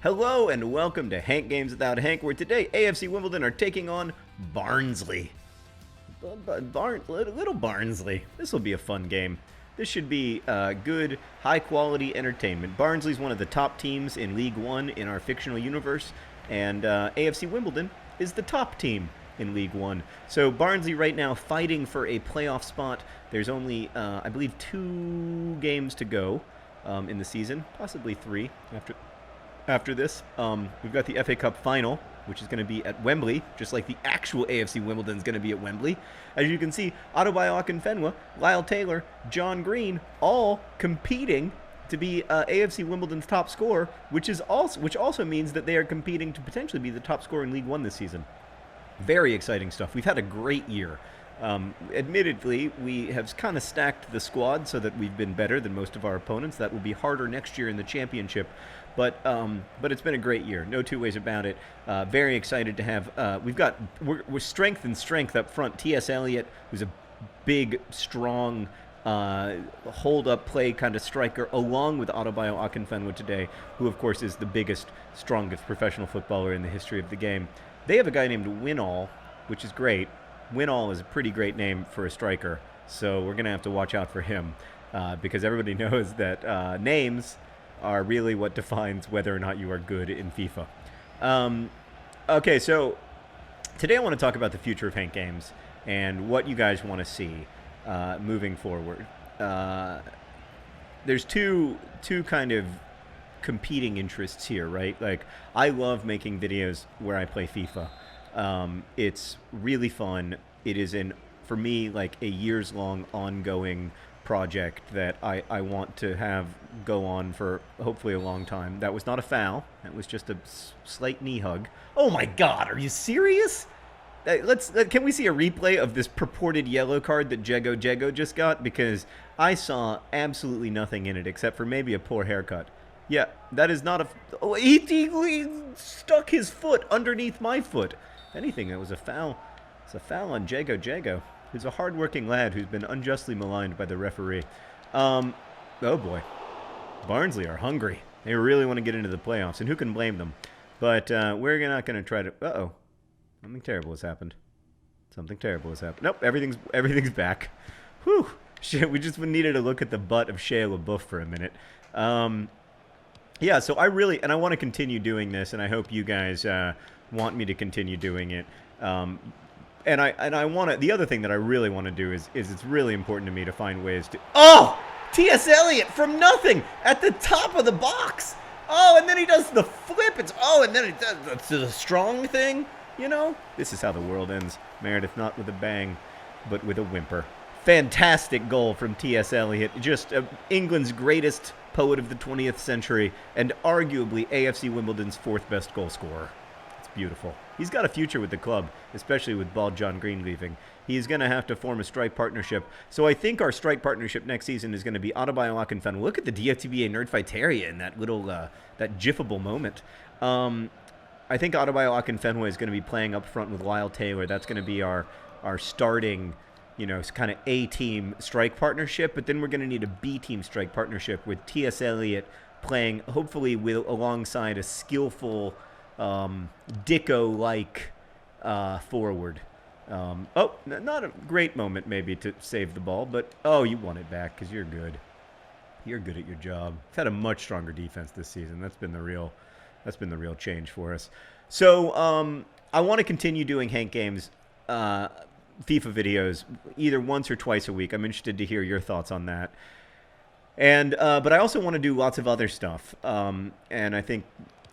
Hello and welcome to Hank Games Without Hank, where today AFC Wimbledon are taking on Barnsley. Little Barnsley. This will be a fun game. This should be good, high-quality entertainment. Barnsley's one of the top teams in League One in our fictional universe, and AFC Wimbledon is the top team in League One. So Barnsley right now fighting for a playoff spot. There's only, I believe, 2 games to go in the season, possibly 3 after this. We've got the FA Cup final, which is going to be at Wembley, just like the actual AFC Wimbledon is going to be at Wembley. As you can see, Adebayo Akinfenwa, Lyle Taylor, John Green, all competing to be AFC Wimbledon's top scorer, which also means that they are competing to potentially be the top scorer in League One this season. Very exciting stuff. We've had a great year. Admittedly, we have kind of stacked the squad so that we've been better than most of our opponents. That will be harder next year in the championship, but it's been a great year. No two ways about it. Very excited to have. We're strength and strength up front. T.S. Eliot, who's a big, strong, hold-up play kind of striker, along with Adebayo Akinfenwa today, who of course is the biggest, strongest professional footballer in the history of the game. They have a guy named Winall, which is great. Winall is a pretty great name for a striker, so we're going to have to watch out for him because everybody knows that names are really what defines whether or not you are good in FIFA. Okay, so today I want to talk about the future of Hank Games and what you guys want to see moving forward. There's two kind of competing interests here, right? Like, I love making videos where I play FIFA. It's really fun. It is for me, like a years-long ongoing project that I want to have go on for hopefully a long time. That was not a foul. That was just a slight knee hug. Oh my God, are you serious? Can we see a replay of this purported yellow card that Jego just got? Because I saw absolutely nothing in it except for maybe a poor haircut. Yeah, that is not a... Oh, he stuck his foot underneath my foot. If anything, it was a foul. It's a foul on Jego, who's a hard-working lad who's been unjustly maligned by the referee. Oh boy. Barnsley are hungry. They really want to get into the playoffs, and who can blame them? But we're not going to try to... Uh-oh. Something terrible has happened. Nope, everything's back. Whew. Shit, we just needed to look at the butt of Shia LaBeouf for a minute. Yeah, so I want to continue doing this, and I hope you guys want me to continue doing it. And I want to. The other thing that I really want to do is it's really important to me to find ways to. Oh, T.S. Eliot from nothing at the top of the box. Oh, and then he does the flip. And then he does the strong thing. You know, this is how the world ends, Meredith. Not with a bang, but with a whimper. Fantastic goal from T.S. Eliot. Just England's greatest poet of the 20th century, and arguably AFC Wimbledon's 4th best goal scorer. It's beautiful. He's got a future with the club, especially with bald John Green leaving. He's going to have to form a strike partnership. So I think our strike partnership next season is going to be Adebayo Akinfenwa. Look at the DFTBA Nerdfighteria in that little, that gifable moment. I think Adebayo Akinfenwa is going to be playing up front with Lyle Taylor. That's going to be our starting, kind of A-team strike partnership, but then we're going to need a B-team strike partnership with T.S. Eliot playing, hopefully, alongside a skillful, Dicko-like forward. Not a great moment, maybe, to save the ball, but, you won it back because you're good. You're good at your job. We've had a much stronger defense this season. That's been the real change for us. So, I want to continue doing Hank Games, FIFA videos either once or twice a week. I'm interested to hear your thoughts on that. And but I also want to do lots of other stuff. And I think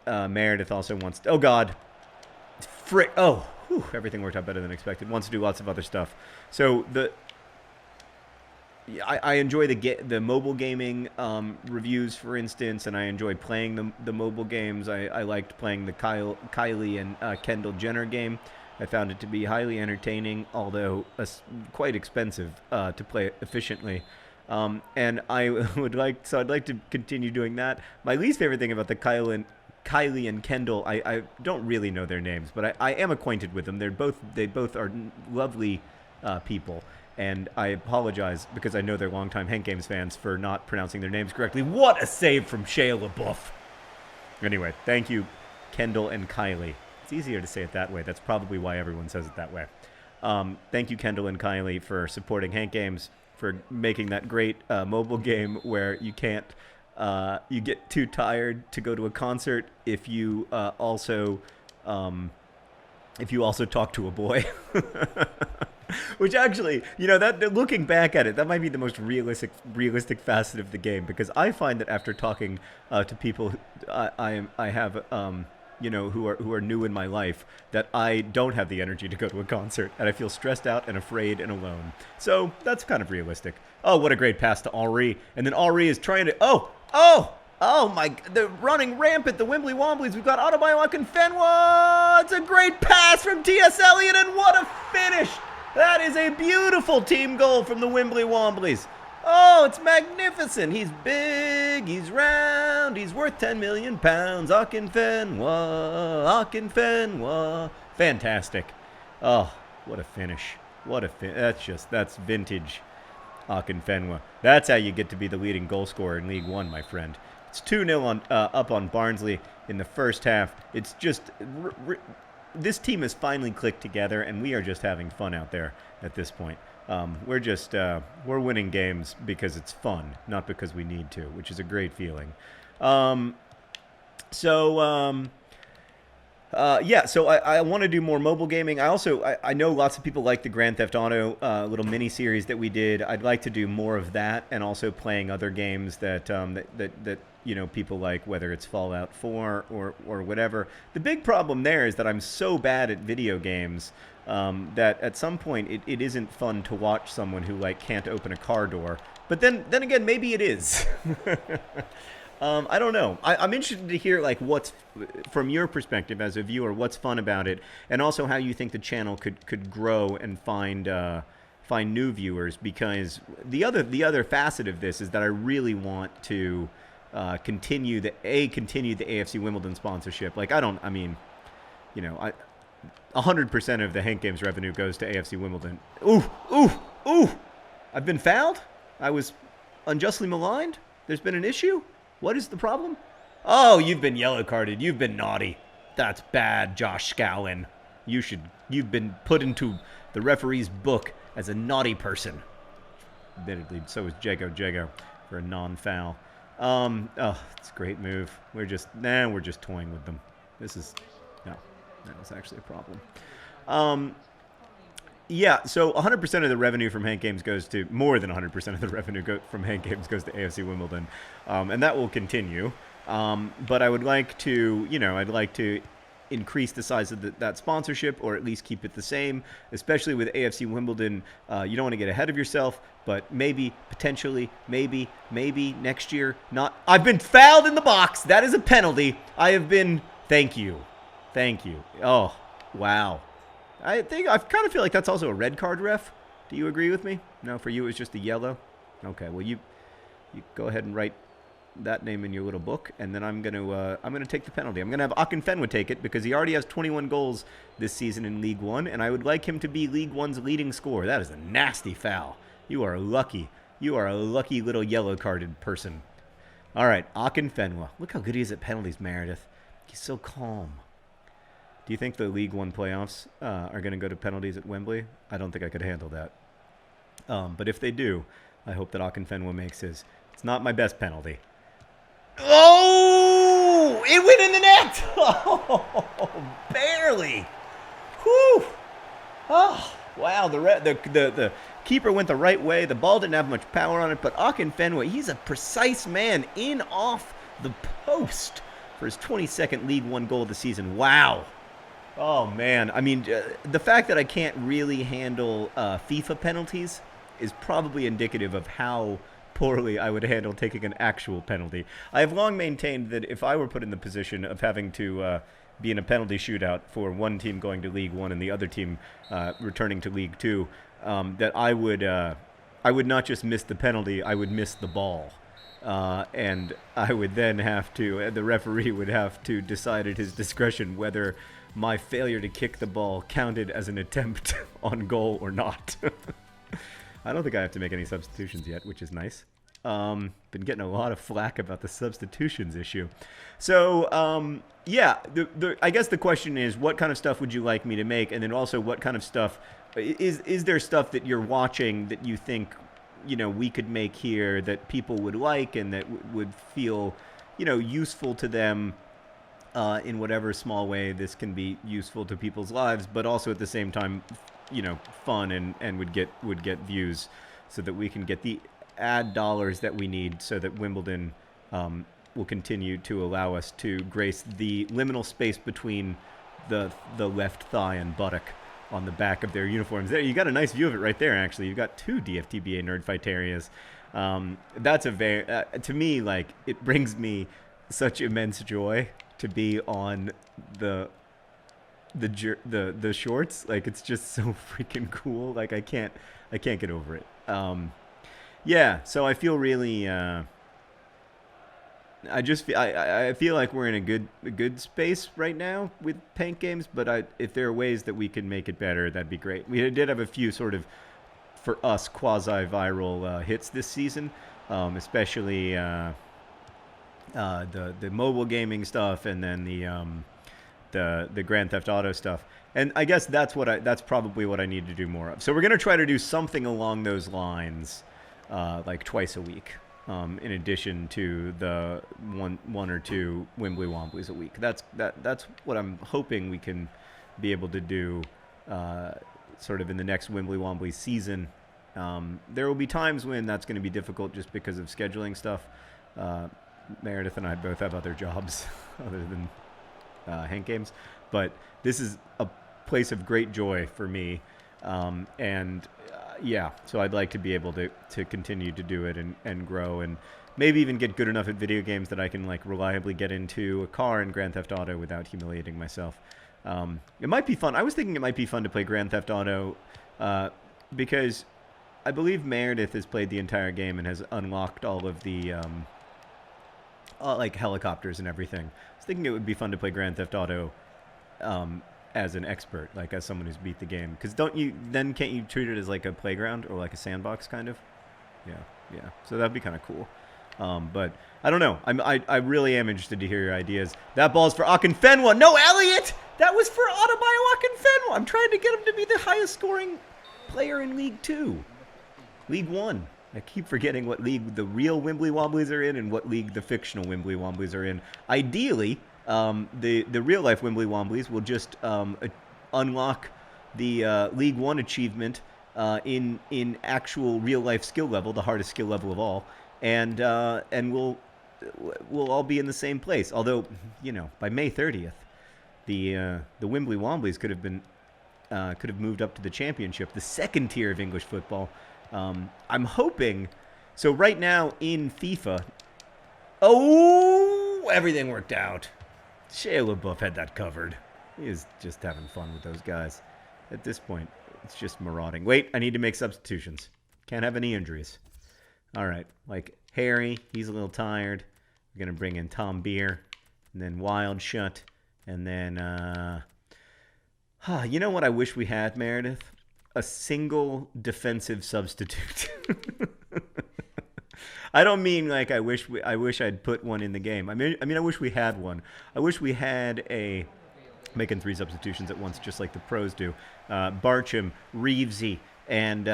Meredith also wants... Oh, God. Frick. Oh, whew, everything worked out better than expected. Wants to do lots of other stuff. So I enjoy the mobile gaming reviews, for instance, and I enjoy playing the mobile games. I liked playing the Kylie and Kendall Jenner game. I found it to be highly entertaining, although quite expensive to play efficiently. And I'd like to continue doing that. My least favorite thing about the Kylie and Kendall, I don't really know their names, but I am acquainted with them. They both are lovely people. And I apologize because I know they're longtime Hank Games fans for not pronouncing their names correctly. What a save from Shia LaBeouf. Anyway, thank you, Kendall and Kylie. It's easier to say it that way. That's probably why everyone says it that way. Thank you, Kendall and Kylie, for supporting Hank Games, for making that great mobile game where you can't, you get too tired to go to a concert if you also talk to a boy. Which actually, you know, that looking back at it, that might be the most realistic facet of the game, because I find that after talking to people I have you know, who are new in my life, that I don't have the energy to go to a concert, and I feel stressed out and afraid and alone. So that's kind of realistic. Oh, what a great pass to Henri, and then Henri is trying to oh my, they're running rampant, the Wimbly Womblys. We've got Adebayo Akinfenwa. It's a great pass from T.S. Eliot, and what a finish! That is a beautiful team goal from the Wimbly Womblys. Oh, it's magnificent. He's big, he's round, he's worth 10 million pounds. Akinfenwa. Fantastic. Oh, what a finish. That's vintage Akinfenwa. That's how you get to be the leading goal scorer in League One, my friend. It's 2-0 up on Barnsley in the first half. It's just... this team has finally clicked together, and we are just having fun out there at this point. We're winning games because it's fun, not because we need to, which is a great feeling. So I want to do more mobile gaming. I know lots of people like the Grand Theft Auto little mini series that we did. I'd like to do more of that, and also playing other games that you know, people like, whether it's Fallout 4 or whatever. The big problem there is that I'm so bad at video games that at some point it isn't fun to watch someone who like can't open a car door. But then again, maybe it is. I don't know. I'm interested to hear like what's, from your perspective as a viewer, what's fun about it, and also how you think the channel could grow and find new viewers. Because the other facet of this is that I really want to continue the AFC Wimbledon sponsorship. Like, I mean, you know, 100% of the Hank Games revenue goes to AFC Wimbledon. Ooh! I've been fouled? I was unjustly maligned? There's been an issue? What is the problem? Oh, you've been yellow carded. You've been naughty. That's bad, Josh Scallon. You've been put into the referee's book as a naughty person. Admittedly, so is Jago for a non-foul. Oh, it's a great move. We're just toying with them. That was actually a problem. Yeah, so 100% of the revenue from Hank Games goes to, more than 100% of the revenue from Hank Games goes to AFC Wimbledon, and that will continue. But I would like to, I'd like to increase the size of that sponsorship, or at least keep it the same, especially with AFC Wimbledon. You don't want to get ahead of yourself, but maybe, potentially, maybe next year, not. I've been fouled in the box. That is a penalty. I have been, thank you. Oh, wow. I kind of feel like that's also a red card, ref. Do you agree with me? No, for you it was just a yellow? Okay, well, you go ahead and write that name in your little book, and then I'm gonna take the penalty. I'm gonna have Akinfenwa take it, because he already has 21 goals this season in League One, and I would like him to be League One's leading scorer. That is a nasty foul. You are lucky. You are a lucky little yellow-carded person. All right, Akinfenwa. Look how good he is at penalties, Meredith. He's so calm. Do you think the League One playoffs are going to go to penalties at Wembley? I don't think I could handle that. But if they do, I hope that Akinfenwa makes his. It's not my best penalty. Oh! It went in the net! Oh, barely. Whew! Oh, wow. The keeper went the right way. The ball didn't have much power on it, but Akinfenwa, he's a precise man in off the post for his 22nd League One goal of the season. Wow. Oh, man. I mean, the fact that I can't really handle FIFA penalties is probably indicative of how poorly I would handle taking an actual penalty. I have long maintained that if I were put in the position of having to be in a penalty shootout for one team going to League One and the other team returning to League Two, that I would not just miss the penalty, I would miss the ball. And I would then have to, the referee would have to decide at his discretion whether my failure to kick the ball counted as an attempt on goal or not. I don't think I have to make any substitutions yet, which is nice. Been getting a lot of flack about the substitutions issue. So, yeah, I guess the question is, what kind of stuff would you like me to make? And then also, what kind of stuff, is there stuff that you're watching that you think, we could make here that people would like and that would feel, useful to them in whatever small way this can be useful to people's lives, but also at the same time, fun and would get views so that we can get the ad dollars that we need so that Wimbledon will continue to allow us to grace the liminal space between the left thigh and buttock on the back of their uniforms. There, you got a nice view of it right there, actually. You've got 2 DFTBA Nerdfight areas. That's a very, to me, like, it brings me such immense joy to be on the shorts. Like, it's just so freaking cool. Like, I can't get over it. Yeah, so I feel really, I feel like we're in a good space right now with Paint Games, but if there are ways that we can make it better, that'd be great. We did have a few sort of, for us, quasi-viral hits this season, especially the mobile gaming stuff, and then the Grand Theft Auto stuff. And I guess that's probably what I need to do more of. So we're gonna try to do something along those lines, like twice a week. In addition to the one or two Wimbly Womblys a week. That's what I'm hoping we can be able to do sort of in the next Wimbly Wombly season. There will be times when that's going to be difficult just because of scheduling stuff. Meredith and I both have other jobs other than hankgames. But this is a place of great joy for me. Yeah, so I'd like to be able to continue to do it and grow and maybe even get good enough at video games that I can like reliably get into a car in Grand Theft Auto without humiliating myself. It might be fun. I was thinking it might be fun to play Grand Theft Auto because I believe Meredith has played the entire game and has unlocked all of the like helicopters and everything. I was thinking it would be fun to play Grand Theft Auto as an expert, like as someone who's beat the game, because can't you treat it as like a playground or like a sandbox kind of? Yeah, so that'd be kind of cool. But I don't know, I really am interested to hear your ideas. That ball's for Akinfenwa. No, Eliot, that was for Adebayo Akinfenwa. I'm trying to get him to be the highest scoring player in League 2, League 1. I keep forgetting what league the real Wimbly Womblys are in and what league the fictional Wimbly Womblys are in. Ideally, the real life Wimbly Womblys will just unlock the League 1 achievement in actual real life skill level, the hardest skill level of all, and we'll all be in the same place. Although, by May 30th, the Wimbly Womblys could have moved up to the championship, the second tier of English football. I'm hoping. So right now in FIFA, everything worked out. Shia LaBeouf had that covered. He is just having fun with those guys. At this point, it's just marauding. Wait, I need to make substitutions. Can't have any injuries. All right, like Harry, he's a little tired. We're going to bring in Tom Beer, and then Wild Shut, and then, you know what I wish we had, Meredith? A single defensive substitute. I don't mean like I wish I'd put one in the game. I mean I wish we had one. I wish we had making 3 substitutions at once, just like the pros do. Barcham, Reevesy, and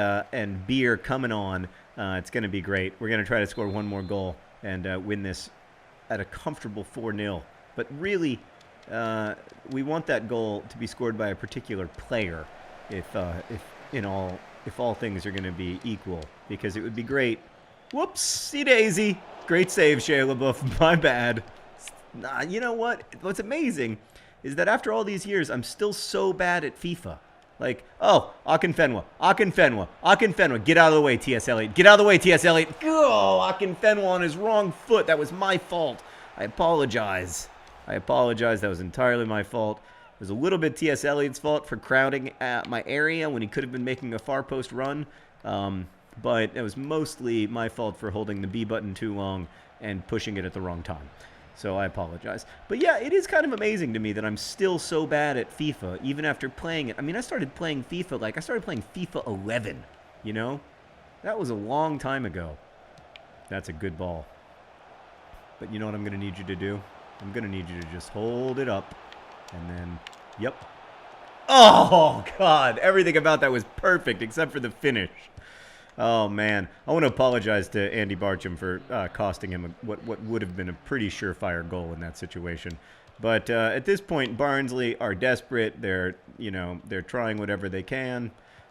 Beer coming on. It's going to be great. We're going to try to score one more goal and win this at a comfortable 4-0. But really, we want that goal to be scored by a particular player. If all things are going to be equal, because it would be great. Whoopsie daisy. Great save, Shia LaBeouf. My bad. You know what? What's amazing is that after all these years, I'm still so bad at FIFA. Like, Akinfenwa. Get out of the way, T.S. Eliot. Get out of the way, T.S. Eliot. Akinfenwa on his wrong foot. That was my fault. I apologize. That was entirely my fault. It was a little bit T.S. Eliot's fault for crowding at my area when he could have been making a far post run. But it was mostly my fault for holding the B button too long and pushing it at the wrong time. So I apologize. But yeah, it is kind of amazing to me that I'm still so bad at FIFA, even after playing it. I mean, I started playing FIFA 11, That was a long time ago. That's a good ball. But you know what I'm going to need you to do? I'm going to need you to just hold it up. And then, yep. Oh, God. Everything about that was perfect except for the finish. Oh, man. I want to apologize to Andy Barcham for costing him what would have been a pretty surefire goal in that situation. But at this point, Barnsley are desperate. They're trying whatever they can.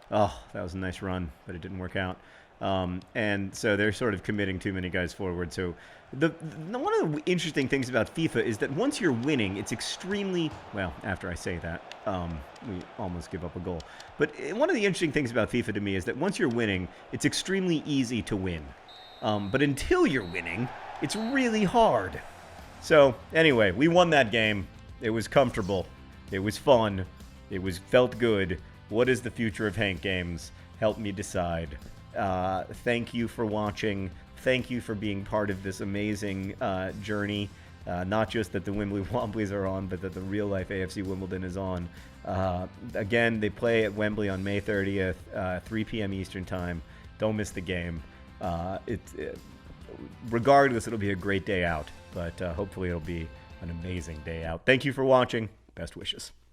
Oh, that was a nice run, but it didn't work out. And so they're sort of committing too many guys forward. So one of the interesting things about FIFA is that once you're winning, it's extremely, well, after I say that, we almost give up a goal. But one of the interesting things about FIFA to me is that once you're winning, it's extremely easy to win. But until you're winning, it's really hard. So anyway, we won that game. It was comfortable. It was fun. It felt good. What is the future of Hank Games? Help me decide. Thank you for watching. Thank you for being part of this amazing journey. Not just that the Wimbly Womblys are on, but that the real-life AFC Wimbledon is on. Again, they play at Wembley on May 30th, 3 p.m. Eastern Time. Don't miss the game. Regardless, it'll be a great day out, but hopefully it'll be an amazing day out. Thank you for watching. Best wishes.